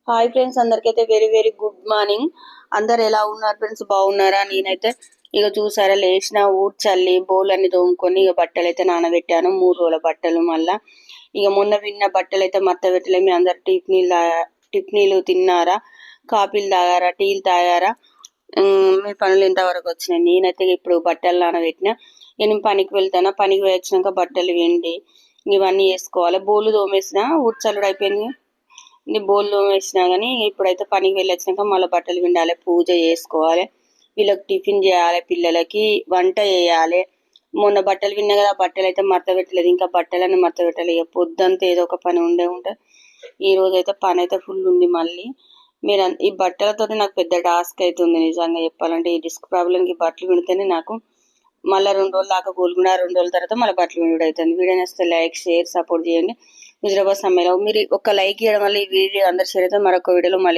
Hi friends, అందరికైతే very very good morning. అందరు ఎలా ఉన్నారు ఫ్రెండ్స్? బాగున్నారా? నేనైతే ఇక చూసారా లేచిన ఊడ్చల్లి బోలన్నీ తోముకొని ఇక బట్టలు అయితే నానబెట్టాను. 3 రోజుల బట్టలు. మళ్ళా ఇక మొన్న విన్న బట్టలు అయితే మత్త పెట్టలే. మీ అందరు టిఫినీలు తిన్నారా? కాఫీలు తాగారా? టీలు తాగారా? మీ పనులు ఎంతవరకు వచ్చినాయి? నేనైతే ఇప్పుడు బట్టలు నానబెట్టిన. నేను పనికి వెళ్తాను. పనికి వచ్చినాక బట్టలు వెండి ఇవన్నీ వేసుకోవాలి. బోలు తోమేసిన, ఊడ్చల్లుడు అయిపోయింది. నీ బోళ్ళు వేసినా కానీ ఇప్పుడైతే పనికి వెళ్ళి వచ్చినాక మళ్ళీ బట్టలు పిండాలి, పూజ చేసుకోవాలి, వీళ్ళకి టిఫిన్ చేయాలి, పిల్లలకి వంట చేయాలి. మొన్న బట్టలు విన్నా కదా, బట్టలు అయితే మడత పెట్టలేదు. ఇంకా బట్టలన్నీ మడత పెట్టాలి. ఇక పొద్దంతా ఏదో ఒక పని ఉంటుంది. ఈ రోజు అయితే పని అయితే ఫుల్ ఉంది. మళ్ళీ మీరు ఈ బట్టలతో నాకు పెద్ద టాస్క్ అవుతుంది నిజంగా చెప్పాలంటే. ఈ డిస్క్ ప్రాబ్లంకి బట్టలు పిండితేనే నాకు మళ్ళీ 2 రోజులు దాకా కోలుకున్నా. 2 రోజుల తర్వాత మళ్ళీ బట్టలు పిండి అవుతుంది. వీడియో నచ్చితే లైక్, షేర్, సపోర్ట్ చేయండి. హుజరాబాద్ సమ్మెలో మీరు ఒక లైక్ ఇవ్వడం వల్ల ఈ వీడియో అందరు షేర్ అయితే మరొక వీడియోలో మళ్ళీ